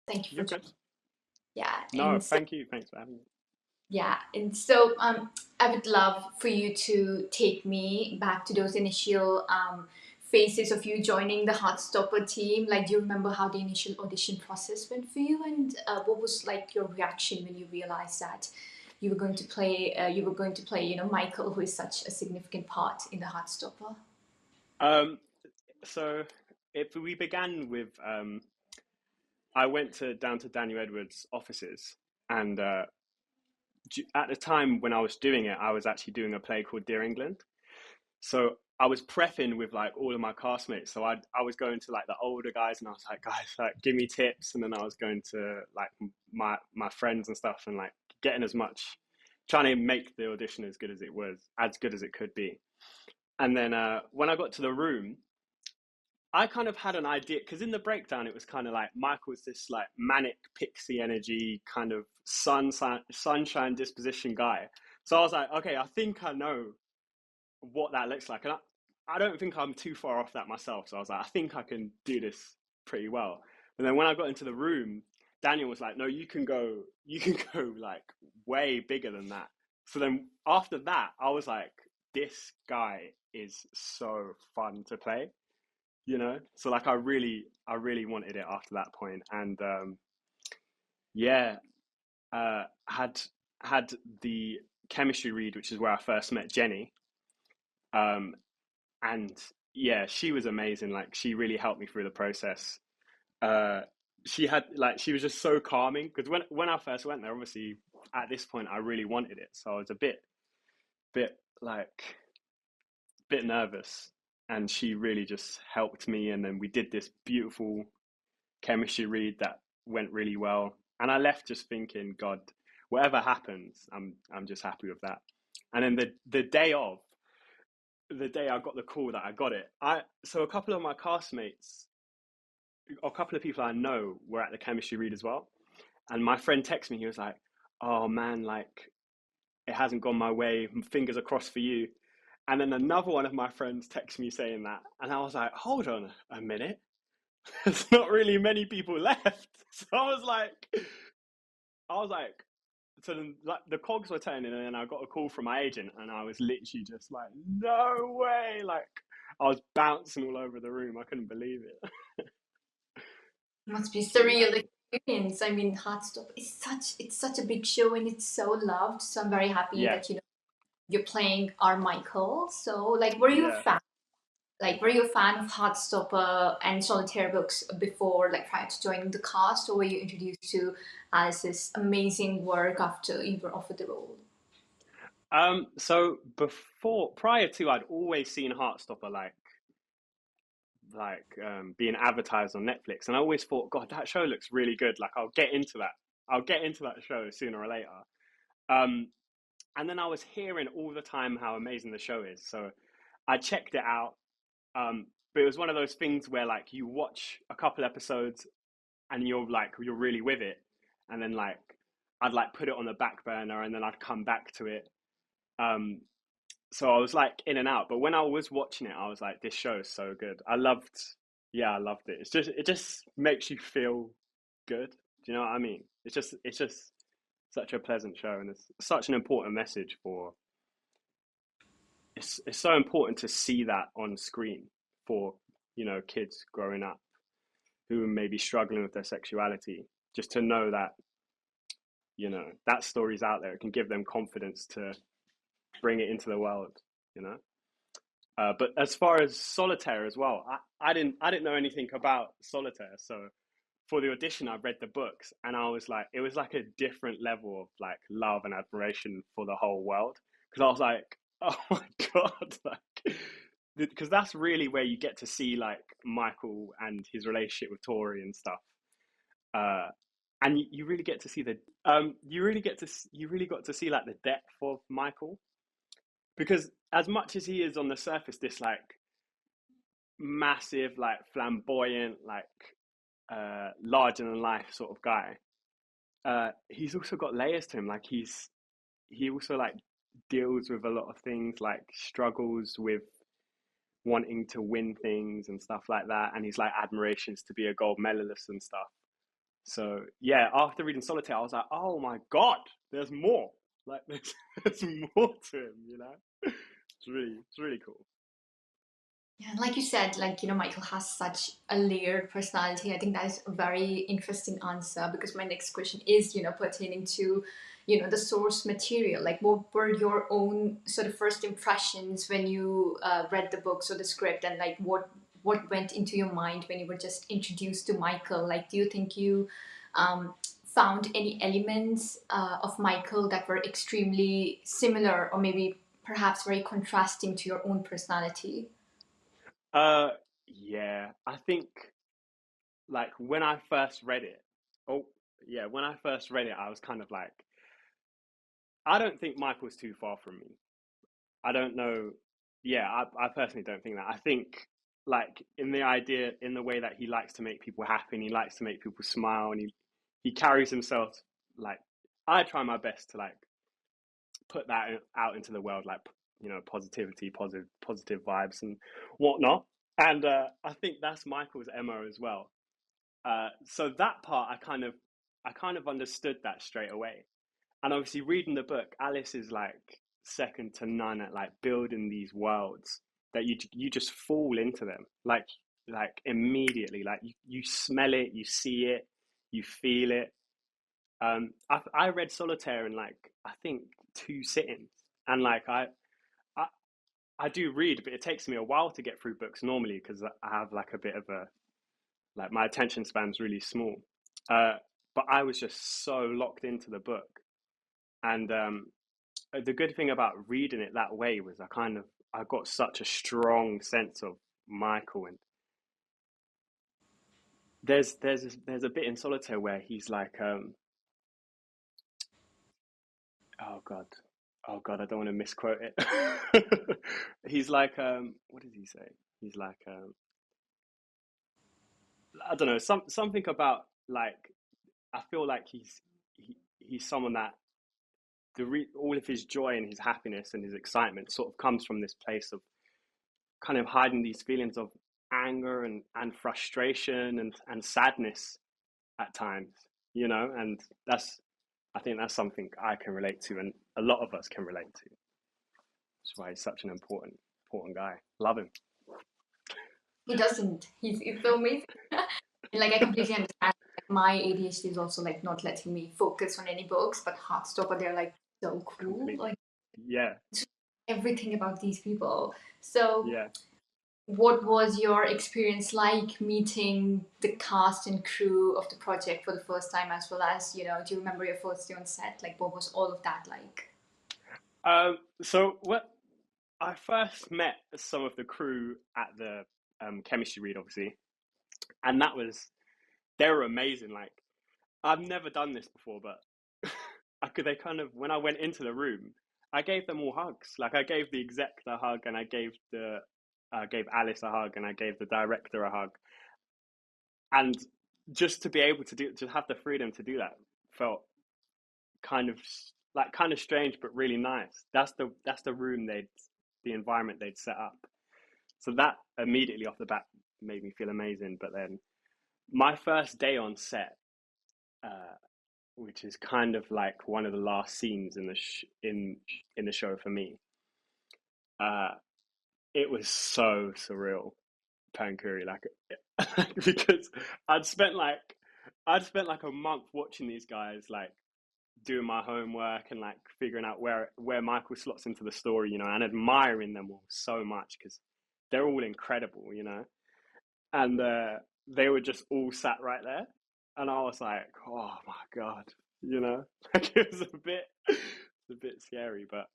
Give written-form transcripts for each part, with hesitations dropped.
Thank you for You're joining. good. Yeah, No, thank you. Thanks for having me. I would love for you to take me back to those initial phases of you joining the Heartstopper team. Like, do you remember how the initial audition process went for you, and what was like your reaction when you realized that you were going to play, Michael, who is such a significant part in the Heartstopper? Um, so if we began with, I went to down to Daniel Edwards' offices, and at the time when I was doing it, I was actually doing a play called Dear England. So I was prepping with like all of my classmates. So I was going to like the older guys, and I was like, guys, like give me tips. And then I was going to like my friends and stuff, and like getting as much, trying to make the audition as good as it was, as good as it could be. And then when I got to the room, I kind of had an idea because in the breakdown it was kind of like Michael's this like manic pixie energy kind of sunshine disposition guy. So I was like, okay, I think I know what that looks like, and I don't think I'm too far off that myself. So I was like, I think I can do this pretty well. And then when I got into the room, Daniel was like, no, you can go like way bigger than that. So then after that, I was like, this guy is so fun to play, you know. So like I really wanted it after that point. And yeah, had the chemistry read, which is where I first met Jenny. um and yeah, she was amazing. Like she really helped me through the process. uh she had like, she was just so calming, because when I first went there, obviously at this point I really wanted it, so I was a bit like bit nervous, and she really just helped me, and then we did this beautiful chemistry read that went really well. And I left just thinking, God, whatever happens, I'm just happy with that. And then the day I got the call that I got it, I so a couple of my classmates, a couple of people I know were at the chemistry read as well. And my friend texted me, he was like, "Oh man, like it hasn't gone my way. Fingers are crossed for you." And then another one of my friends texted me saying that, and I was like, "Hold on a minute, there's not really many people left." So I was like, so then, like the cogs were turning, and then I got a call from my agent, and I was literally just like, "No way!" Like I was bouncing all over the room. I couldn't believe it. Must be Really surreal happy. experience. I mean, Heartstopper is such a big show and it's so loved. So I'm very happy Yeah, that you're playing our Michael. So like, were you a yeah. fan? Like, were you a fan of Heartstopper and Solitaire books before, like prior to joining the cast, or were you introduced to Alice's amazing work after you were offered the role? So prior to, I'd always seen Heartstopper being advertised on Netflix, and I always thought, God, that show looks really good. Like I'll get into that. I'll get into that show sooner or later. Um, and then I was hearing all the time how amazing the show is, so I checked it out. But it was one of those things where like you watch a couple episodes and you're really with it, and then like I'd like put it on the back burner, and then I'd come back to it. Um, so I was like in and out. But when I was watching it, I was like, this show is so good. Yeah, I loved it. It just makes you feel good. Do you know what I mean? It's just such a pleasant show, and it's such an important message for. It's so important to see that on screen for kids growing up who may be struggling with their sexuality. Just to know that that story's out there, it can give them confidence to bring it into the world. You know. But as far as Solitaire as well, I didn't know anything about Solitaire. So for the audition, I read the books, and I was like, it was like a different level of like love and admiration for the whole world, because I was like, oh my God, like because that's really where you get to see like Michael and his relationship with Tori and stuff. Uh, and you really get to see you really got to see like the depth of Michael, because as much as he is on the surface this like massive, like flamboyant, like larger than life sort of guy, he's also got layers to him. Like he also like deals with a lot of things, like struggles with wanting to win things and stuff like that, and he's like admirations to be a gold medalist and stuff. So yeah, after reading Solitaire, I was like, oh my god, there's more. Like there's more to him, you know. It's really cool. Yeah, and like you said, like, Michael has such a layered personality. I think that is a very interesting answer because my next question is, pertaining to, the source material. Like, what were your own sort of first impressions when you read the books or the script, and like what went into your mind when you were just introduced to Michael? Like, do you think you um, found any elements of Michael that were extremely similar, or maybe perhaps very contrasting to your own personality? Uh, yeah, I think like when I first read it, oh yeah, when I first read it, I was kind of like, I don't think Michael's too far from me. I don't know. Yeah, I personally don't think that. I think like in the idea, in the way that he likes to make people happy and he likes to make people smile and he carries himself like I try my best to like put that out into the world, like positivity, positive vibes and whatnot. And I think that's Michael's MO as well. So that part, I kind of understood that straight away. And obviously, reading the book, Alice is like second to none at like building these worlds that you just fall into them like immediately. Like you smell it, you see it, you feel it. I read Solitaire in like I think two sittings, and like I I do read, but it takes me a while to get through books normally because I have like a bit of a like my attention span's really small. Uh, but I was just so locked into the book, and the good thing about reading it that way was I got such a strong sense of Michael, and there's a bit in Solitaire where he's like oh god I don't want to misquote it. He's like what does he say? He's like I don't know, something about like I feel like he's someone that all of his joy and his happiness and his excitement sort of comes from this place of kind of hiding these feelings of anger and frustration and sadness at times, and I think that's something I can relate to and a lot of us can relate to. That's why he's such an important guy. Love him. He doesn't. He's so amazing. Like, I completely understand. Like, my ADHD is also like not letting me focus on any books, but Heartstopper, they're like so cool. Completely. Like, Yeah. everything about these people. So, Yeah. what was your experience like meeting the cast and crew of the project for the first time, as well as, do you remember your first day on set? Like, what was all of that like? So what I first met some of the crew at the chemistry read, obviously, and they were amazing. Like I've never done this before, but they kind of when I went into the room, I gave them all hugs. Like I gave the exec a hug, and I gave Alice a hug, and I gave the director a hug, and just to be able to have the freedom to do that felt kind of kind of strange, but really nice. That's the room the environment they'd set up. So that immediately off the bat made me feel amazing. But then my first day on set, uh, which is kind of like one of the last scenes in the show for me. Uh, it was so surreal, Pankuri, like because I'd spent like I'd spent like a month watching these guys like doing my homework and like figuring out where Michael slots into the story, and admiring them all so much because they're all incredible, and they were just all sat right there, and I was like, oh my god, like it was a bit scary, but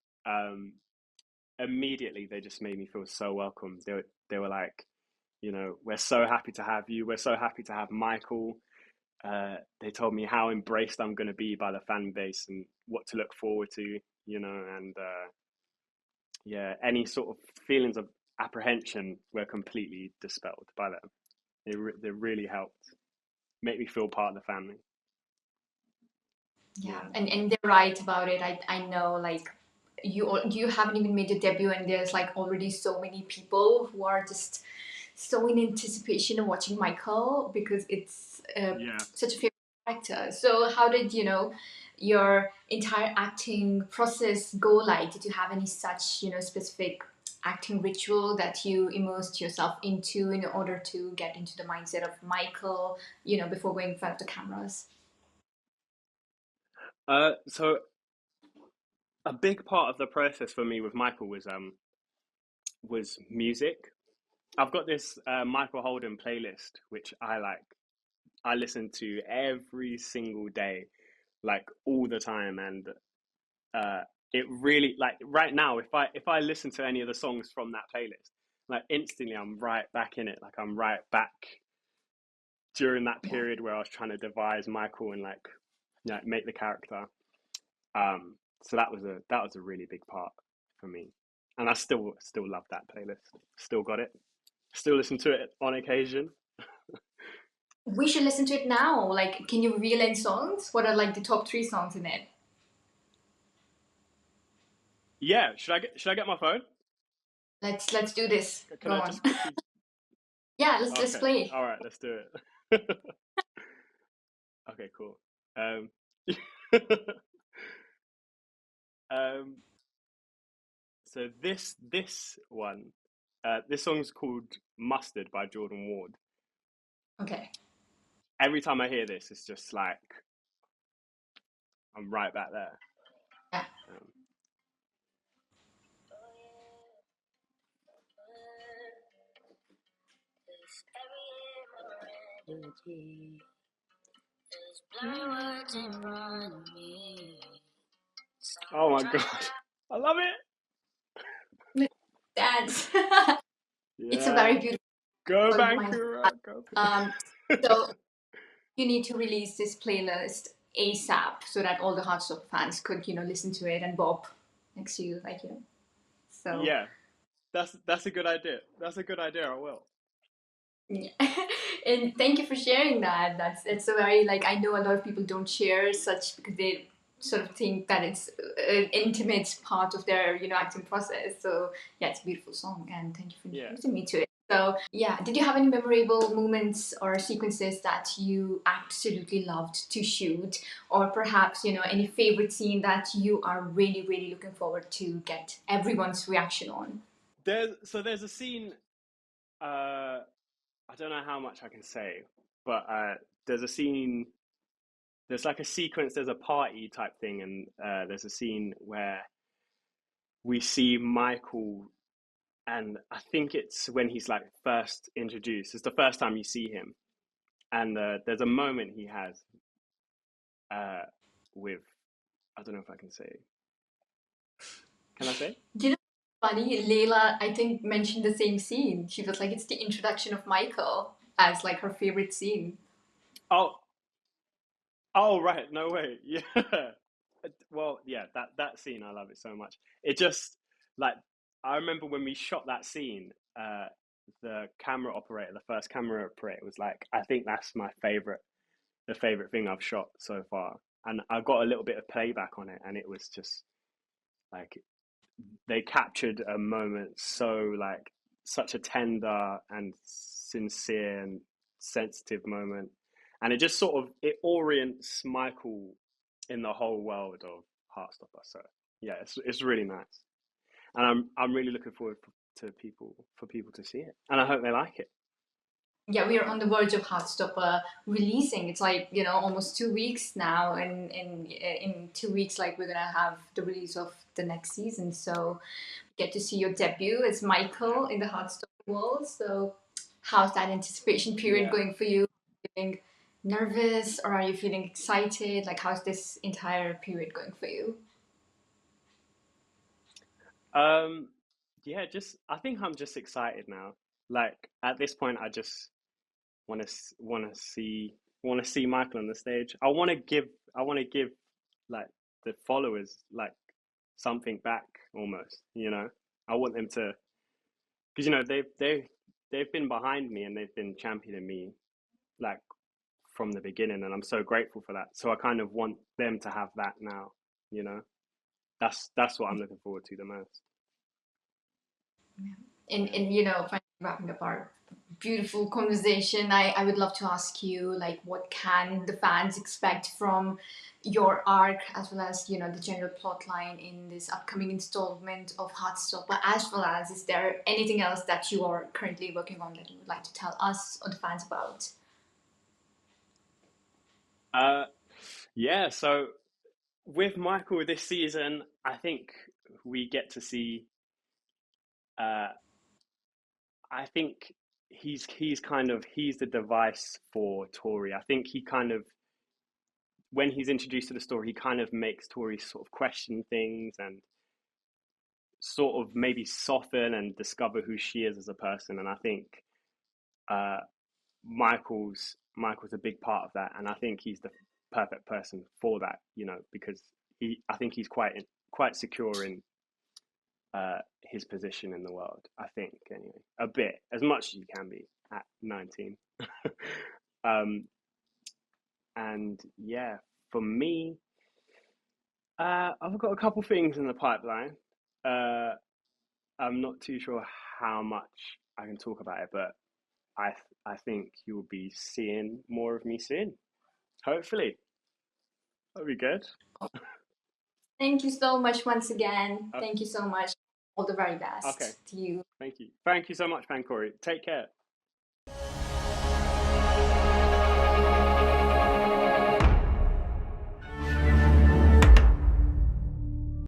immediately they just made me feel so welcome. They were like, we're so happy to have you. We're so happy to have Michael. They told me how embraced I'm going to be by the fan base and what to look forward to, and yeah, any sort of feelings of apprehension were completely dispelled by them. They really helped make me feel part of the family. Yeah, Yeah. and they're right about it. I know, like, you haven't even made a debut, and there's like already so many people who are just so in anticipation of watching Michael because it's Yeah. such a favorite actor. So how did your entire acting process go like? Did you have any such specific acting ritual that you immersed yourself into in order to get into the mindset of Michael, before going in front of the cameras? So a big part of the process for me with Michael was music. I've got this Michael Holden playlist which I like. I listen to every single day, like all the time, and uh, it really, like right now, if I listen to any of the songs from that playlist, like instantly I'm right back in it. Like I'm right back during that Yeah. period where I was trying to devise Michael and make the character. So that was a really big part for me, and I still love that playlist. Still got it. Still listen to it on occasion. We should listen to it now. Like, can you reveal any songs? What are like the top three songs in it? Yeah, should I get my phone? Let's do this. Can Go I on. just quickly? Yeah, let's Okay, play. all right, let's do it. Okay, cool. Um, um, so this one, this song's called "Mustard" by Jordan Ward. Okay. Every time I hear this, it's just like I'm right back there. Yeah. Um, oh my god, I love it. Dance. It's a Yeah, very beautiful. go Reminds. Vancouver, go. Um. So you need to release this playlist ASAP so that all the Heartstopper fans could listen to it and bob next to you, So Yeah, that's a good idea. That's a good idea. I will. yeah. And thank you for sharing that. That's it's a very like I know a lot of people don't share such because they sort of think that it's an intimate part of their acting process. So yeah, it's a beautiful song, and thank you for Yeah. introducing me to it. So yeah, did you have any memorable moments or sequences that you absolutely loved to shoot, or perhaps any favorite scene that you are really really looking forward to get everyone's reaction on? There's a scene. I don't know how much I can say, but there's a scene. There's like a sequence. There's a party type thing, and there's a scene where we see Michael, and I think it's when he's like first introduced. It's the first time you see him, and there's a moment he has uh, with. I don't know if I can say. Can I say? You know, funny, Layla, I think, mentioned the same scene. She was like, it's the introduction of Michael as like her favorite scene. Oh, oh, right. No way. Yeah. Well, yeah, that scene, I love it so much. It just like I remember when we shot that scene, the camera operator, the first camera operator was like, I think that's the favorite thing I've shot so far. And I got a little bit of playback on it, and it was just like they captured a moment so like such a tender and sincere and sensitive moment, and it just sort of it orients Michael in the whole world of Heartstopper. So yeah, it's really nice, and I'm really looking forward to people to see it, and I hope they like it. Yeah, we are on the verge of Heartstopper releasing. It's like, almost 2 weeks now. And in 2 weeks, like, we're going to have the release of the next season. So get to see your debut as Yeah, Michael in the Heartstopper world. So how's that anticipation period yeah. going for you? Feeling nervous or are you feeling excited? Like, how's this entire period going for you? Um, yeah, just I think I'm just excited now. Like at this point, I just want to see Michael on the stage. I want to give like the followers like something back almost. I want them to because they've been behind me and they've been championing me like from the beginning, and I'm so grateful for that. So I kind of want them to have that now. You know, that's what I'm looking forward to the most. And Yeah. and wrapping up our beautiful conversation, I would love to ask you, like, what can the fans expect from your arc, as well as, you know, the general plot line in this upcoming installment of Heartstopper, as well as, is there anything else that you are currently working on that you would like to tell us or the fans about? Uh, yeah, so with Michael this season, I think we get to see. Uh, I think he's kind of he's the device for Tori. I think he kind of when he's introduced to the story, he kind of makes Tori sort of question things and sort of maybe soften and discover who she is as a person. And I think uh, Michael's a big part of that, and I think he's the perfect person for that. You know, because I think he's quite secure in his position in the world. I think anyway, a bit as much as you can be at 19. um, and yeah, for me, I've got a couple things in the pipeline. Uh, I'm not too sure how much I can talk about it, but I think you'll be seeing more of me soon. Hopefully, that'll be good. Thank you so much once again. Okay, Thank you so much. All the very okay. best to you. Thank you. Thank you so much, Pankori. Take care.